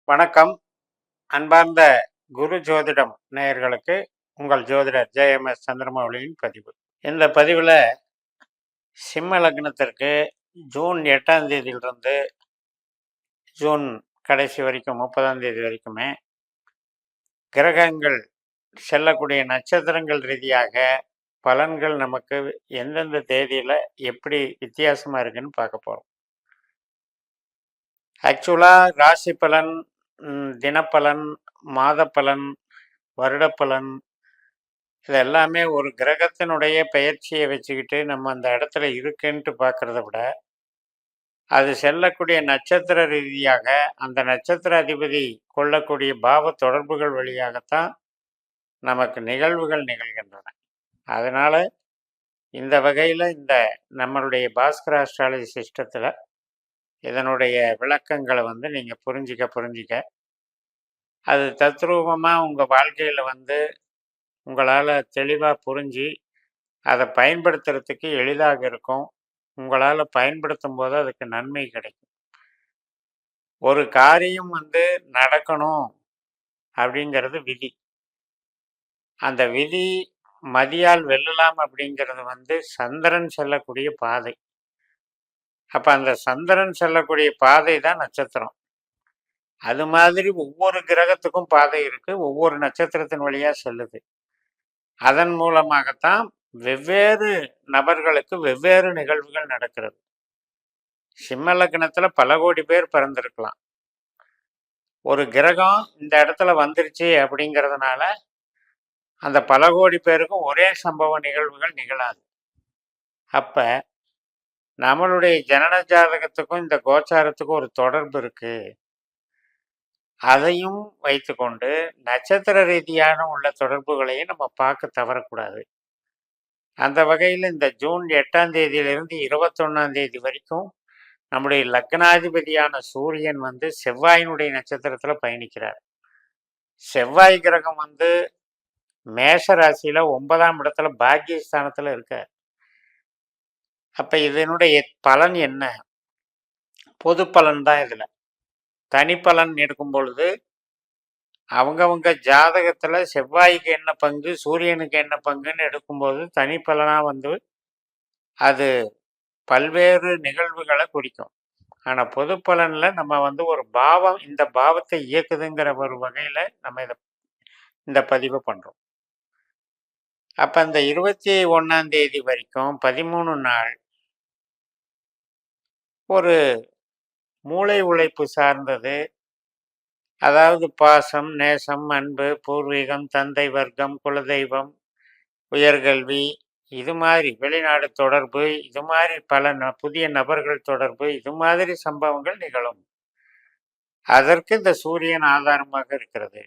வணக்கம். அன்பார்ந்த குரு ஜோதிடம் நேயர்களுக்கு உங்கள் ஜோதிடர் ஜே.எம்.எஸ். சந்திரமௌலியின் பதிவு. இந்த பதிவில் சிம்ம லக்னத்திற்கு ஜூன் 8ஆம் தேதியிலிருந்து ஜூன் கடைசி வரைக்கும் 30ஆம் தேதி வரைக்குமே கிரகங்கள் செல்லக்கூடிய நட்சத்திரங்கள் ரீதியாக பலன்கள் நமக்கு எந்தெந்த தேதியில் எப்படி வித்தியாசமாக இருக்குன்னு பார்க்க போகிறோம். ஆக்சுவலாக ராசி பலன், தினப்பலன், மாத பலன், வருடப்பலன் இது எல்லாமே ஒரு கிரகத்தினுடைய பெயர்ச்சியை வச்சுக்கிட்டு நம்ம அந்த இடத்துல இருக்குன்ட்டு பார்க்கறத விட, அது செல்லக்கூடிய நட்சத்திர ரீதியாக அந்த நட்சத்திர அதிபதி கொள்ளக்கூடிய பாவ தொடர்புகள் வழியாகத்தான் நமக்கு நிகழ்வுகள் நிகழ்கின்றன. அதனால இந்த வகையில் இந்த நம்மளுடைய பாஸ்கர் ஆஸ்ட்ராலஜி சிஸ்டத்தில் இதனுடைய விளக்கங்களை நீங்கள் புரிஞ்சிக்க அது தத்ரூபமாக உங்கள் வாழ்க்கையில் உங்களால் தெளிவாக புரிஞ்சு அதை பயன்படுத்துறதுக்கு எளிதாக இருக்கும். உங்களால் பயன்படுத்தும் போது அதுக்கு நன்மை கிடைக்கும். ஒரு காரியம் நடக்கணும் அப்படிங்கிறது விதி. அந்த விதி மதியால் வெல்லலாம் அப்படிங்கிறது சந்திரன் செல்லக்கூடிய பாதை. அப்போ அந்த சந்திரன் செல்லக்கூடிய பாதை தான் நட்சத்திரம். அது மாதிரி ஒவ்வொரு கிரகத்துக்கும் பாதை இருக்கு, ஒவ்வொரு நட்சத்திரத்தின் வழியா செல்லுது. அதன் மூலமாகத்தான் வெவ்வேறு நபர்களுக்கு வெவ்வேறு நிகழ்வுகள் நடக்கிறது. சிம்ம லக்னத்துல பல கோடி பேர் பிறந்திருக்கலாம். ஒரு கிரகம் இந்த இடத்துல வந்துருச்சு அப்படிங்கிறதுனால அந்த பல கோடி பேருக்கும் ஒரே சம்பவ நிகழ்வுகள் நிகழாது. அப்ப நம்மளுடைய ஜனன ஜாதகத்துக்கும் இந்த கோச்சாரத்துக்கும் ஒரு தொடர்பு இருக்கு. அதையும் வைத்துக்கொண்டு நட்சத்திர ரீதியான உள்ள தொடர்புகளையும் நம்ம பார்க்க தவறக்கூடாது. அந்த வகையில் இந்த ஜூன் 8ஆம் தேதியிலிருந்து 21ஆம் தேதி வரைக்கும் நம்முடைய லக்னாதிபதியான சூரியன் செவ்வாயினுடைய நட்சத்திரத்தில் பயணிக்கிறார். செவ்வாய் கிரகம் மேஷ ராசியில 9ஆம் இடத்துல பாக்கியஸ்தானத்தில் இருக்கார். அப்ப இதனுடைய பலன் என்ன? பொது பலன் தான். இதுல தனிப்பலன் எடுக்கும் பொழுது அவங்கவங்க ஜாதகத்துல செவ்வாய்க்கு என்ன பங்கு, சூரியனுக்கு என்ன பங்குன்னு எடுக்கும்போது தனிப்பலனா அது பல்வேறு நிகழ்வுகளை குறிக்கும். ஆனா பொது பலன்ல நம்ம ஒரு பாவம் இந்த பாவத்தை இயக்குதுங்கிற ஒரு வகையில நம்ம இந்த பதிவு பண்றோம். அப்ப இந்த 21ஆம் தேதி வரைக்கும் 13 நாள் ஒரு மூளை உழைப்பு சார்ந்தது. அதாவது பாசம், நேசம், அன்பு, பூர்வீகம், தந்தை வர்க்கம், குலதெய்வம், உயர்கல்வி, இது மாதிரி வெளிநாடு தொடர்பு, இது மாதிரி பல புதிய நபர்கள் தொடர்பு, இது மாதிரி சம்பவங்கள் நிகழும். அதற்கு இந்த சூரியன் ஆதாரமாக இருக்கிறது.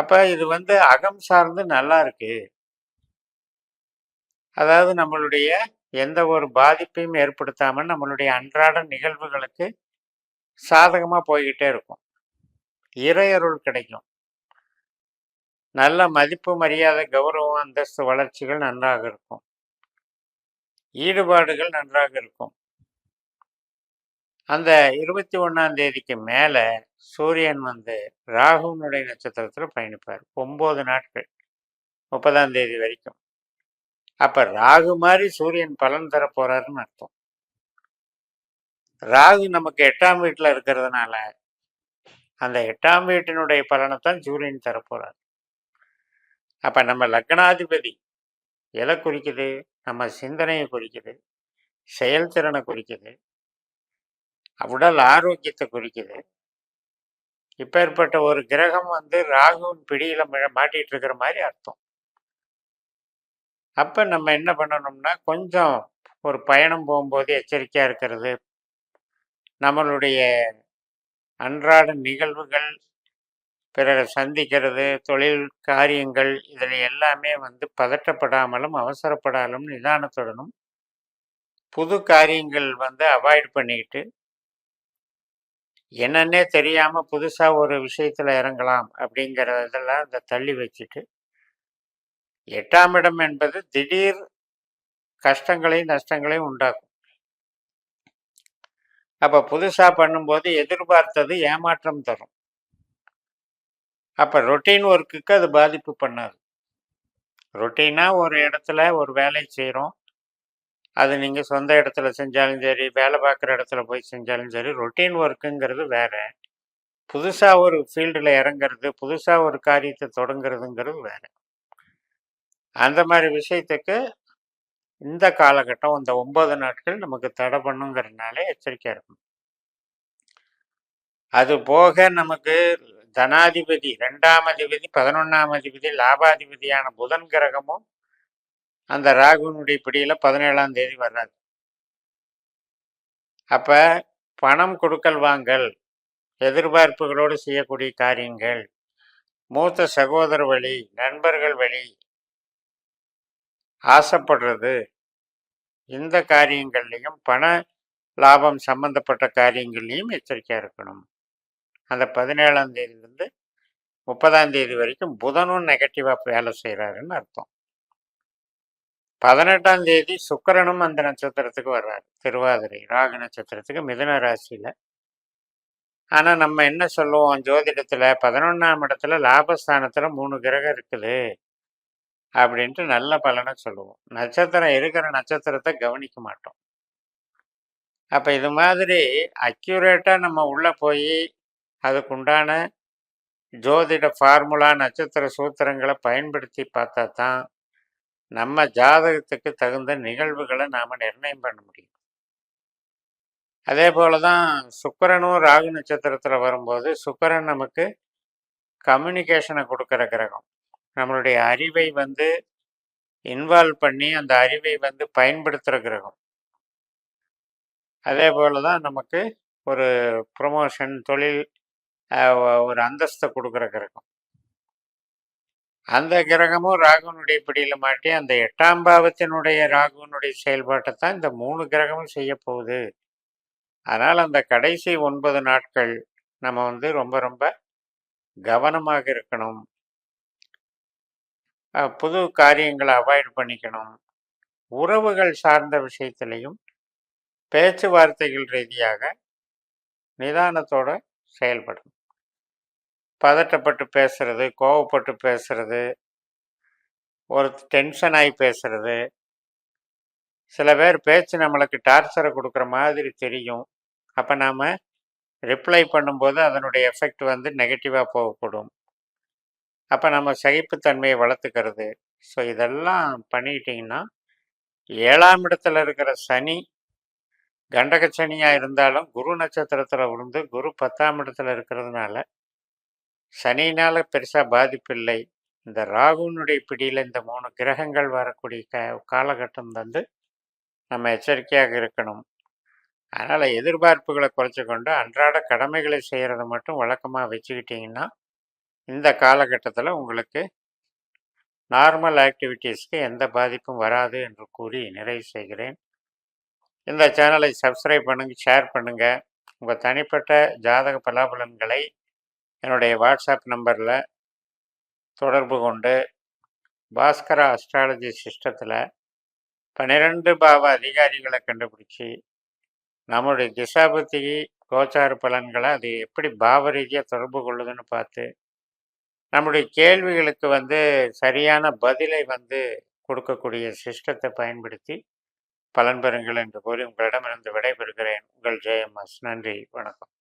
அப்ப இது அகம் சார்ந்து நல்லா இருக்கு. அதாவது நம்மளுடைய எந்த ஒரு பாதிப்பையும் ஏற்படுத்தாமல் நம்மளுடைய அன்றாட நிகழ்வுகளுக்கு சாதகமா போய்கிட்டே இருக்கும். இறையருள் கிடைக்கும். நல்ல மதிப்பு, மரியாதை, கௌரவம், அந்தஸ்து, வளர்ச்சிகள் நன்றாக இருக்கும். ஈடுபாடுகள் நன்றாக இருக்கும். அந்த 21ஆம் தேதிக்கு மேல சூரியன் ராகுனுடைய நட்சத்திரத்துல பயணிப்பார் 9 நாட்கள், 30ஆம் தேதி வரைக்கும். அப்ப ராகு மாதிரி சூரியன் பலன் தர போறாருன்னு அர்த்தம். ராகு நமக்கு 8ஆம் வீட்டுல இருக்கிறதுனால அந்த 8ஆம் வீட்டினுடைய பலனைத்தான் சூரியன் தரப்போறார். அப்ப நம்ம லக்னாதிபதி எதை குறிக்குது? நம்ம சிந்தனையை குறிக்குது, செயல்திறனை குறிக்குது, உடல் ஆரோக்கியத்தை குறிக்குது. இப்பேற்பட்ட ஒரு கிரகம் ராகுவின் பிடியில மாட்டிட்டு இருக்கிற மாதிரி அர்த்தம். அப்ப நம்ம என்ன பண்ணணும்னா கொஞ்சம் ஒரு பயணம் போகும்போது எச்சரிக்கையா இருக்கிறது. நம்மளுடைய அன்றாட நிகழ்வுகள், பிறரை சந்திக்கிறது, தொழில் காரியங்கள், இதில் எல்லாமே பதட்டப்படாமலும் அவசரப்படாமலும் நிதானத்துடனும் புது காரியங்கள் அவாய்ட் பண்ணிக்கிட்டு என்னன்னே தெரியாம புதுசா ஒரு விஷயத்துல இறங்கலாம் அப்படிங்கிறதெல்லாம் தள்ளி வச்சுட்டு, 8ஆம் இடம் என்பது திடீர் கஷ்டங்களையும் நஷ்டங்களையும் உண்டாக்கும். அப்ப புதுசா பண்ணும்போது எதிர்பார்த்தது ஏமாற்றம் தரும். அப்ப ரொட்டீன் ஒர்க்குக்கு அது பாதிப்பு பண்ணாது. ரொட்டீனா ஒரு இடத்துல ஒரு வேலை செய்றோம். அது நீங்க சொந்த இடத்துல செஞ்சாலும் சரி, வேலை பார்க்குற இடத்துல போய் செஞ்சாலும் சரி, ரொட்டீன் ஒர்க்குங்கிறது வேற. புதுசா ஒரு ஃபீல்டுல இறங்குறது, புதுசா ஒரு காரியத்த தொடங்குறதுங்கிறது வேற. அந்த மாரி விஷயத்துக்கு இந்த காலகட்டம், இந்த 9 நாட்கள் நமக்கு தடை பண்ணுங்கிறதுனால எச்சரிக்கையா இருக்கணும். அது போக நமக்கு தனாதிபதி 2ஆம் அதிபதி, 11ஆம் அதிபதி, லாபாதிபதியான புதன் கிரகமும் அந்த ராகுவினுடைய பிடியில 17ஆம் தேதி வர்றாரு. அப்ப பணம் கொடுக்கல் வாங்கல், எதிர்பார்ப்புகளோடு செய்யக்கூடிய காரியங்கள், மூத்த சகோதர வழி, நண்பர்கள் வழி ஆசைப்படுறது, இந்த காரியங்கள்லையும் பண லாபம் சம்பந்தப்பட்ட காரியங்கள்லையும் எச்சரிக்கையா இருக்கணும். அந்த 17ஆம் தேதியிலிருந்து 30ஆம் தேதி வரைக்கும் புதனும் நெகட்டிவா வேலை செய்யறாருன்னு அர்த்தம். 18ஆம் தேதி சுக்கிரனும் அந்த நட்சத்திரத்துக்கு வர்றாரு. திருவாதிரை ராகு நட்சத்திரத்துக்கு மிதுன ராசியில. ஆனா நம்ம என்ன சொல்லுவோம் ஜோதிடத்துல 11ஆம் இடத்துல லாபஸ்தானத்துல 3 கிரகம் இருக்குது அப்படின்ட்டு நல்ல பலனை சொல்லுவோம். நட்சத்திரம் இருக்கிற நட்சத்திரத்தை கவனிக்க மாட்டோம். அப்ப இது மாதிரி அக்யூரேட்டா நம்ம உள்ள போய் அதுக்குண்டான ஜோதிட ஃபார்முலா நட்சத்திர சூத்திரங்களை பயன்படுத்தி பார்த்தா தான் நம்ம ஜாதகத்துக்கு தகுந்த நிகழ்வுகளை நாம நிர்ணயம் பண்ண முடியும். அதே போலதான் சுக்கிரனும் ராகு நட்சத்திரத்துல வரும்போது சுக்கிரன் நமக்கு கம்யூனிகேஷனை கொடுக்கிற கிரகம். நம்மளுடைய அறிவை வந்து இன்வால்வ் பண்ணி அந்த அறிவை வந்து பயன்படுத்துகிற கிரகம். அதே போலதான் நமக்கு ஒரு ப்ரொமோஷன் தொழில் ஒரு அந்தஸ்தை கொடுக்குற கிரகம். அந்த கிரகமும் ராகுனுடைய பிடியில மாட்டி அந்த 8ஆம் பாவத்தினுடைய ராகுனுடைய செயல்பாட்டை தான் இந்த 3 கிரகமும் செய்ய போகுது. அதனால் அந்த கடைசி 9 நாட்கள் நம்ம வந்து ரொம்ப ரொம்ப கவனமாக இருக்கணும். புது காரியங்களை அவாய்ட் பண்ணிக்கணும். உறவுகள் சார்ந்த விஷயத்திலையும் பேச்சுவார்த்தைகள் ரீதியாக நிதானத்தோட செயல்படணும். பதட்டப்பட்டு பேசுறது, கோவப்பட்டு பேசுறது, ஒரு டென்ஷன் ஆகி பேசுறது, சில பேர் பேச்சு நம்மளுக்கு டார்ச்சரை கொடுக்குற மாதிரி தெரியும். அப்போ நாம் ரிப்ளை பண்ணும்போது அதனுடைய எஃபெக்ட் வந்து நெகட்டிவாக போகக்கூடும். அப்போ நம்ம சகிப்புத்தன்மையை வளர்த்துக்கிறது. ஸோ இதெல்லாம் பண்ணிக்கிட்டிங்கன்னா 7ஆம் இடத்துல இருக்கிற சனி கண்டக சனியாக இருந்தாலும் குரு நட்சத்திரத்தில் விழுந்து குரு 10ஆம் இடத்துல இருக்கிறதுனால சனியினால் பெருசாக பாதிப்பு இல்லை. இந்த ராகுனுடைய பிடியில் இந்த 3 கிரகங்கள் வரக்கூடிய காலகட்டம் வந்து நம்ம எச்சரிக்கையாக இருக்கணும். அதனால் எதிர்பார்ப்புகளை குறைச்சி கொண்டு அன்றாட கடமைகளை செய்கிறத மட்டும் வழக்கமாக வச்சுக்கிட்டிங்கன்னா இந்த காலகட்டத்தில் உங்களுக்கு நார்மல் ஆக்டிவிட்டீஸ்க்கு எந்த பாதிப்பும் வராது என்று கூறி நிறைவு செய்கிறேன். இந்த சேனலை சப்ஸ்கிரைப் பண்ணுங்கள், ஷேர் பண்ணுங்கள். உங்கள் தனிப்பட்ட ஜாதக பலாபலன்களை என்னுடைய வாட்ஸ்அப் நம்பரில் தொடர்பு கொண்டு பாஸ்கரா அஸ்ட்ராலஜி சிஸ்டத்தில் 12 பாவ அதிகாரிகளை கண்டுபிடிச்சி நம்மளுடைய திசாபுத்தி கோச்சார பலன்களை அது எப்படி பாவ ரீதியாக தொடர்பு கொள்ளுதுன்னு பார்த்து நம்முடைய கேள்விகளுக்கு வந்து சரியான பதிலை வந்து கொடுக்கக்கூடிய சிஸ்டத்தை பயன்படுத்தி பலன் பெறுங்கள் என்று கூறி உங்களிடமிருந்து விடைபெறுகிறேன். உங்கள் ஜெயம்எஸ். நன்றி, வணக்கம்.